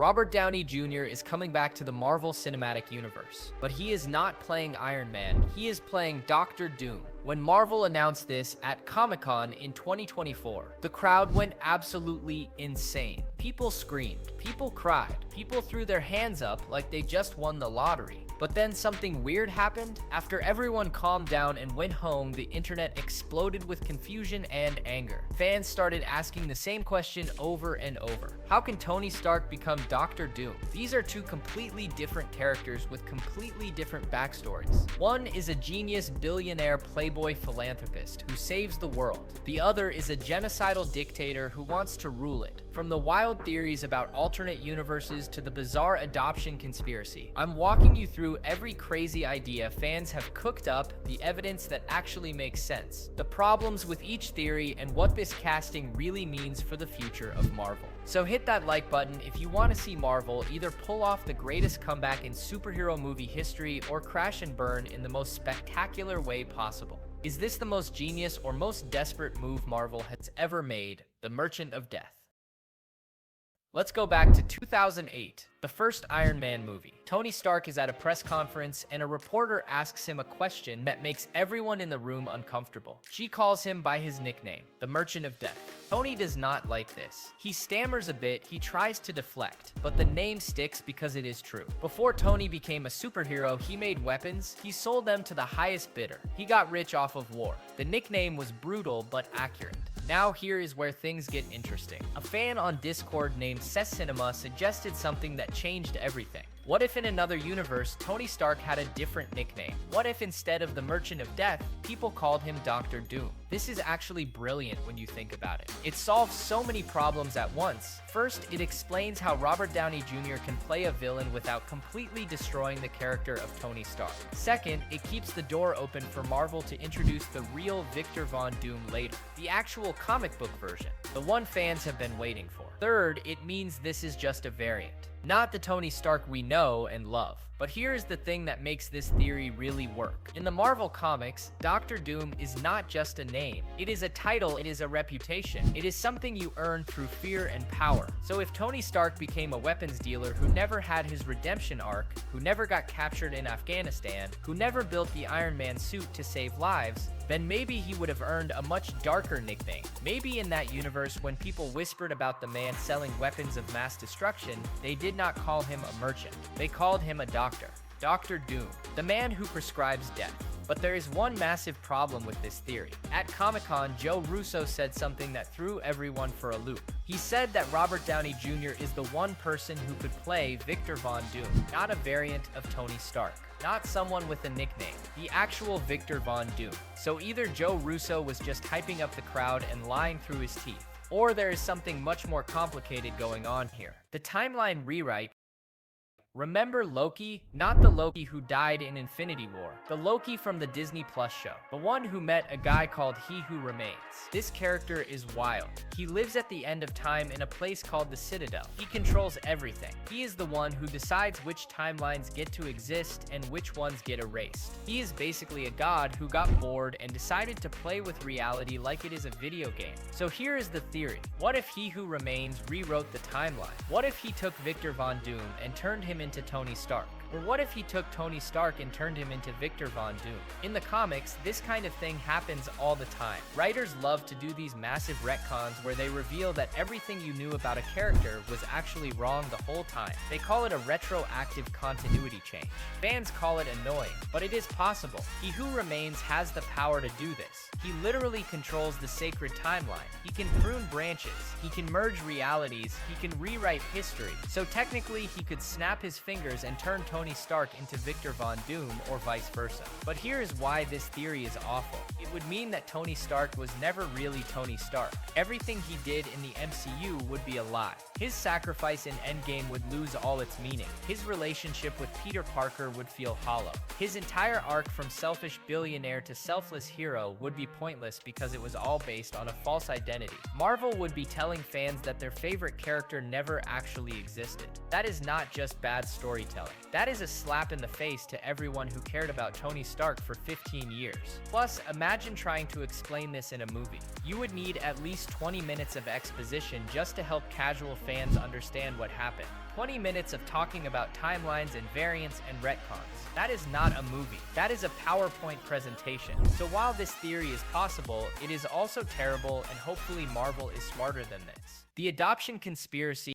Robert Downey Jr. is coming back to the Marvel Cinematic Universe, but he is not playing Iron Man, he is playing Doctor Doom. When Marvel announced this at Comic-Con in 2024, the crowd went absolutely insane. People screamed, people cried, people threw their hands up like they just won the lottery. But then something weird happened. After everyone calmed down and went home, the internet exploded with confusion and anger. Fans started asking the same question over and over. How can Tony Stark become Doctor Doom? These are two completely different characters with completely different backstories. One is a genius billionaire playboy philanthropist who saves the world. The other is a genocidal dictator who wants to rule it. From the wild theories about alternate universes to the bizarre adoption conspiracy, I'm walking you through every crazy idea fans have cooked up, the evidence that actually makes sense, the problems with each theory, and what this casting really means for the future of Marvel. So hit that like button if you want to see Marvel either pull off the greatest comeback in superhero movie history or crash and burn in the most spectacular way possible. Is this the most genius or most desperate move Marvel has ever made? The Merchant of Death. Let's go back to 2008, the first Iron Man movie. Tony Stark is at a press conference and a reporter asks him a question that makes everyone in the room uncomfortable. She calls him by his nickname, the Merchant of Death. Tony does not like this. He stammers a bit, he tries to deflect, but the name sticks because it is true. Before Tony became a superhero, he made weapons, he sold them to the highest bidder. He got rich off of war. The nickname was brutal but accurate. Now here is where things get interesting. A fan on Discord named Cinema suggested something that changed everything. What if in another universe, Tony Stark had a different nickname? What if instead of the Merchant of Death, people called him Doctor Doom? This is actually brilliant when you think about it. It solves so many problems at once. First, it explains how Robert Downey Jr. can play a villain without completely destroying the character of Tony Stark. Second, it keeps the door open for Marvel to introduce the real Victor Von Doom later, the actual comic book version, the one fans have been waiting for. Third, it means this is just a variant, not the Tony Stark we know and love. But here's the thing that makes this theory really work. In the Marvel comics, Doctor Doom is not just a name. It is a title, it is a reputation. It is something you earn through fear and power. So if Tony Stark became a weapons dealer who never had his redemption arc, who never got captured in Afghanistan, who never built the Iron Man suit to save lives, then maybe he would have earned a much darker nickname. Maybe in that universe, when people whispered about the man selling weapons of mass destruction, they did not call him a merchant. They called him a doctor. Doctor Doom, the man who prescribes death. But there is one massive problem with this theory. At Comic-Con, Joe Russo said something that threw everyone for a loop. He said that Robert Downey Jr. is the one person who could play Victor Von Doom, not a variant of Tony Stark, not someone with a nickname, the actual Victor Von Doom. So either Joe Russo was just hyping up the crowd and lying through his teeth, or there is something much more complicated going on here. The timeline rewrite. Remember Loki? Not the Loki who died in Infinity War. The Loki from the Disney Plus show. The one who met a guy called He Who Remains. This character is wild. He lives at the end of time in a place called the Citadel. He controls everything. He is the one who decides which timelines get to exist and which ones get erased. He is basically a god who got bored and decided to play with reality like it is a video game. So here is the theory. What if He Who Remains rewrote the timeline? What if he took Victor Von Doom and turned him into Tony Stark? Or what if he took Tony Stark and turned him into Victor Von Doom? In the comics, this kind of thing happens all the time. Writers love to do these massive retcons where they reveal that everything you knew about a character was actually wrong the whole time. They call it a retroactive continuity change. Fans call it annoying, but it is possible. He Who Remains has the power to do this. He literally controls the sacred timeline. He can prune branches. He can merge realities. He can rewrite history. So technically, he could snap his fingers and turn Tony Stark into Victor Von Doom or vice versa. But here is why this theory is awful. It would mean that Tony Stark was never really Tony Stark. Everything he did in the MCU would be a lie. His sacrifice in Endgame would lose all its meaning. His relationship with Peter Parker would feel hollow. His entire arc from selfish billionaire to selfless hero would be pointless because it was all based on a false identity. Marvel would be telling fans that their favorite character never actually existed. That is not just bad storytelling. That is a slap in the face to everyone who cared about Tony Stark for 15 years. Plus, imagine trying to explain this in a movie. You would need at least 20 minutes of exposition just to help casual fans understand what happened. 20 minutes of talking about timelines and variants and retcons. That is not a movie. That is a PowerPoint presentation. So while this theory is possible, it is also terrible, and hopefully Marvel is smarter than this. The adoption conspiracy.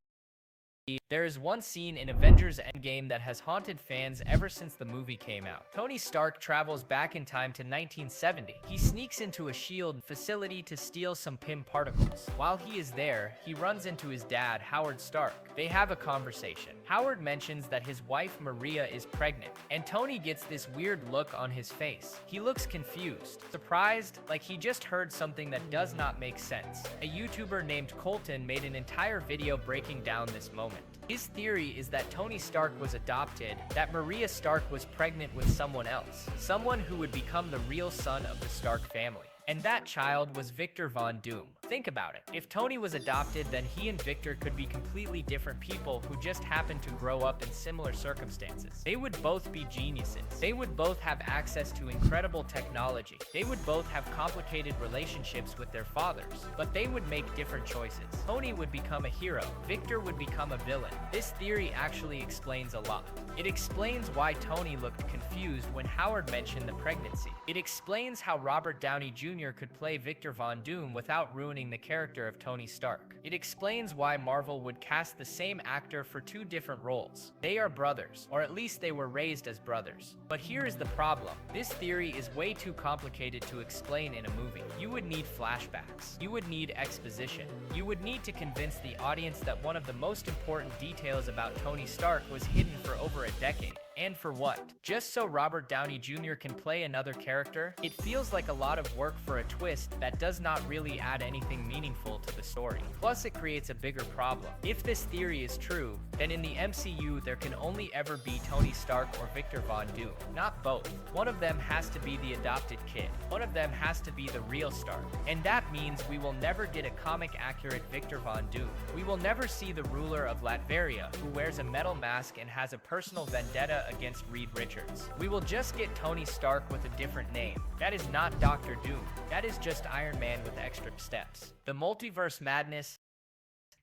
There is one scene in Avengers Endgame that has haunted fans ever since the movie came out. Tony Stark travels back in time to 1970. He sneaks into a SHIELD facility to steal some PIM particles. While he is there, he runs into his dad, Howard Stark. They have a conversation. Howard mentions that his wife Maria is pregnant, and Tony gets this weird look on his face. He looks confused, surprised, like he just heard something that does not make sense. A YouTuber named Colton made an entire video breaking down this moment. His theory is that Tony Stark was adopted, that Maria Stark was pregnant with someone else, someone who would become the real son of the Stark family. And that child was Victor Von Doom. Think about it. If Tony was adopted, then he and Victor could be completely different people who just happened to grow up in similar circumstances. They would both be geniuses. They would both have access to incredible technology. They would both have complicated relationships with their fathers, but they would make different choices. Tony would become a hero. Victor would become a villain. This theory actually explains a lot. It explains why Tony looked confused when Howard mentioned the pregnancy. It explains how Robert Downey Jr. could play Victor Von Doom without ruining the character of Tony Stark. It explains why Marvel would cast the same actor for two different roles. They are brothers, or at least they were raised as brothers. But here is the problem. This theory is way too complicated to explain in a movie. You would need flashbacks. You would need exposition. You would need to convince the audience that one of the most important details about Tony Stark was hidden for over a decade. And for what? Just so Robert Downey Jr. can play another character? It feels like a lot of work for a twist that does not really add anything meaningful to the story. Plus, it creates a bigger problem. If this theory is true, then in the MCU there can only ever be Tony Stark or Victor Von Doom. Not both. One of them has to be the adopted kid. One of them has to be the real Stark. And that means we will never get a comic-accurate Victor Von Doom. We will never see the ruler of Latveria, who wears a metal mask and has a personal vendetta against Reed Richards. We will just get Tony Stark with a different name. That is not Doctor Doom. That is just Iron Man with extra steps. The multiverse madness.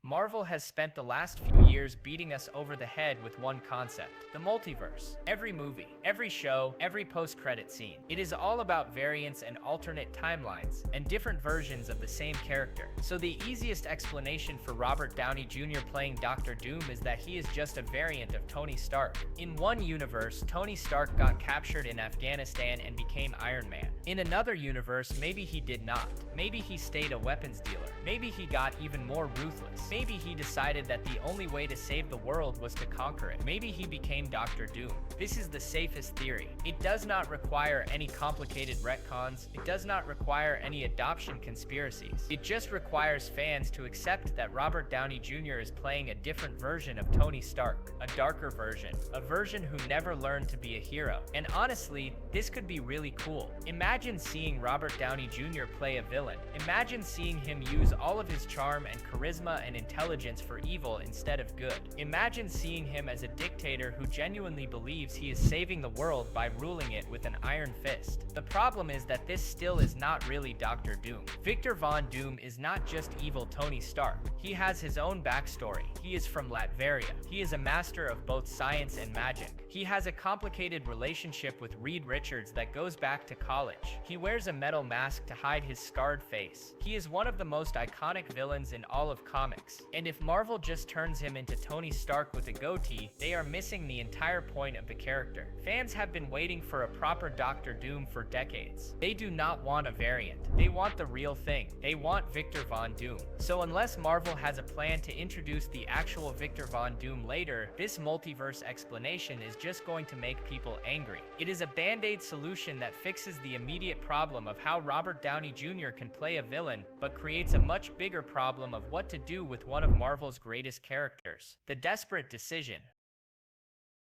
Marvel has spent the last few years beating us over the head with one concept, the multiverse. Every movie, every show, every post-credit scene. It is all about variants and alternate timelines, and different versions of the same character. So the easiest explanation for Robert Downey Jr. playing Doctor Doom is that he is just a variant of Tony Stark. In one universe, Tony Stark got captured in Afghanistan and became Iron Man. In another universe, maybe he did not. Maybe he stayed a weapons dealer. Maybe he got even more ruthless. Maybe he decided that the only way to save the world was to conquer it. Maybe he became Doctor Doom. This is the safest theory. It does not require any complicated retcons. It does not require any adoption conspiracies. It just requires fans to accept that Robert Downey Jr. is playing a different version of Tony Stark, a darker version, a version who never learned to be a hero. And honestly, this could be really cool. Imagine seeing Robert Downey Jr. play a villain. Imagine seeing him use all of his charm and charisma and intelligence for evil instead of good. Imagine seeing him as a dictator who genuinely believes he is saving the world by ruling it with an iron fist. The problem is that this still is not really Doctor Doom. Victor Von Doom is not just evil Tony Stark. He has his own backstory. He is from Latveria. He is a master of both science and magic. He has a complicated relationship with Reed Richards that goes back to college. He wears a metal mask to hide his scarred face. He is one of the most iconic villains in all of comics. And if Marvel just turns him into Tony Stark with a goatee, they are missing the entire point of the character. Fans have been waiting for a proper Doctor Doom for decades. They do not want a variant. They want the real thing. They want Victor Von Doom. So unless Marvel has a plan to introduce the actual Victor Von Doom later, this multiverse explanation is just going to make people angry. It is a band-aid solution that fixes the immediate problem of how Robert Downey Jr. can play a villain, but creates a much bigger problem of what to do with one of Marvel's greatest characters. The desperate decision.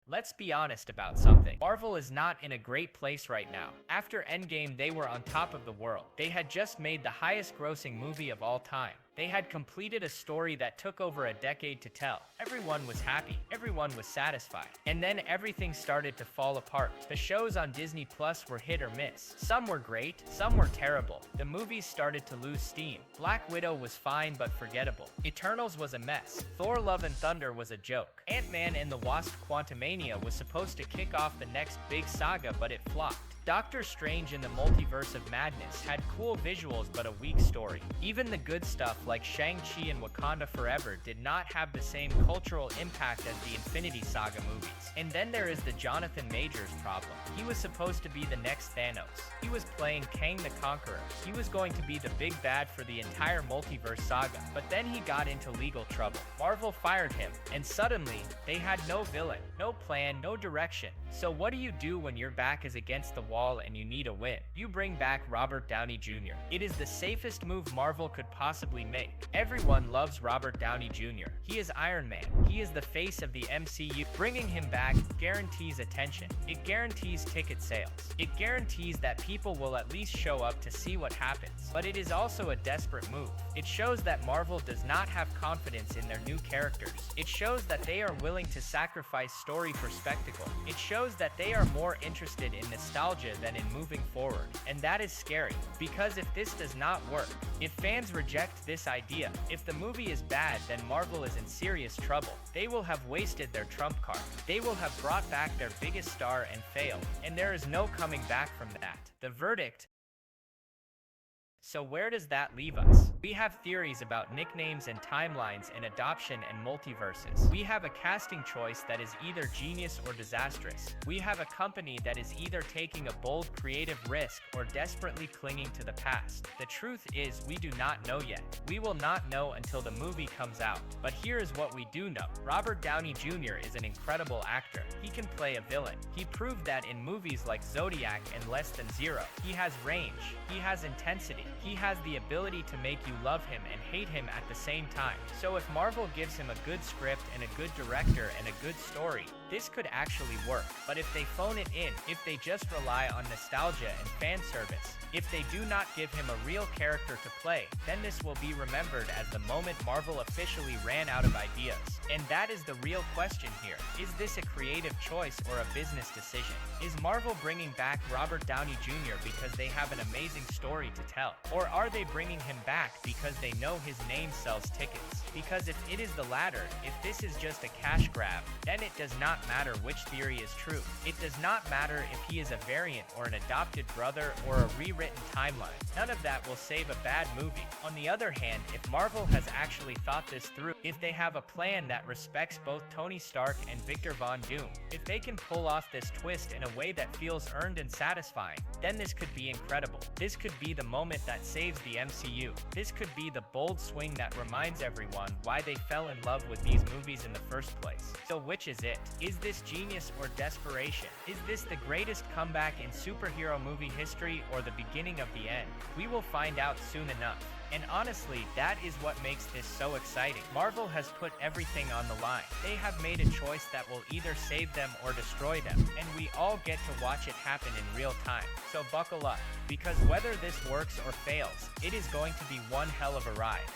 Let's be honest about something. Marvel is not in a great place right now. After Endgame, they were on top of the world. They had just made the highest grossing movie of all time. They had completed a story that took over a decade to tell. Everyone was happy. Everyone was satisfied. And then everything started to fall apart. The shows on Disney Plus were hit or miss. Some were great, some were terrible. The movies started to lose steam. Black Widow was fine but forgettable. Eternals was a mess. Thor: Love and Thunder was a joke. Ant-Man and the Wasp: Quantumania was supposed to kick off the next big saga, but it flopped. Doctor Strange in the Multiverse of Madness had cool visuals but a weak story. Even the good stuff like Shang-Chi and Wakanda Forever did not have the same cultural impact as the Infinity Saga movies. And then there is the Jonathan Majors problem. He was supposed to be the next Thanos. He was playing Kang the Conqueror. He was going to be the big bad for the entire Multiverse saga. But then he got into legal trouble. Marvel fired him, and suddenly, they had no villain, no plan, no direction. So what do you do when your back is against the wall and you need a win? You bring back Robert Downey Jr. It is the safest move Marvel could possibly make. Everyone loves Robert Downey Jr. He is Iron Man. He is the face of the MCU. Bringing him back guarantees attention. It guarantees ticket sales. It guarantees that people will at least show up to see what happens. But it is also a desperate move. It shows that Marvel does not have confidence in their new characters. It shows that they are willing to sacrifice story for spectacle. It shows that they are more interested in nostalgia than in moving forward. And that is scary, because if this does not work, if fans reject this idea, if the movie is bad, then Marvel is in serious trouble. They will have wasted their trump card. They will have brought back their biggest star and failed, and there is no coming back from that. The verdict. So where does that leave us? We have theories about nicknames and timelines and adoption and multiverses. We have a casting choice that is either genius or disastrous. We have a company that is either taking a bold creative risk or desperately clinging to the past. The truth is, we do not know yet. We will not know until the movie comes out. But here is what we do know. Robert Downey Jr. is an incredible actor. He can play a villain. He proved that in movies like Zodiac and Less Than Zero. He has range. He has intensity. He has the ability to make you love him and hate him at the same time. So if Marvel gives him a good script and a good director and a good story, this could actually work. But if they phone it in, if they just rely on nostalgia and fan service, if they do not give him a real character to play, then this will be remembered as the moment Marvel officially ran out of ideas. And that is the real question here. Is this a creative choice or a business decision? Is Marvel bringing back Robert Downey Jr. because they have an amazing story to tell? Or are they bringing him back because they know his name sells tickets? Because if it is the latter, if this is just a cash grab, then it does not matter which theory is true. It does not matter if he is a variant or an adopted brother or a rewritten timeline. None of that will save a bad movie. On the other hand, if Marvel has actually thought this through, if they have a plan that respects both Tony Stark and Victor Von Doom, if they can pull off this twist in a way that feels earned and satisfying, then this could be incredible. This could be the moment that saves the MCU. This could be the bold swing that reminds everyone why they fell in love with these movies in the first place. So which is it? Is this genius or desperation? Is this the greatest comeback in superhero movie history or the beginning of the end? We will find out soon enough. And honestly, that is what makes this so exciting. Marvel has put everything on the line. They have made a choice that will either save them or destroy them, and we all get to watch it happen in real time. So buckle up, because whether this works or fails, it is going to be one hell of a ride.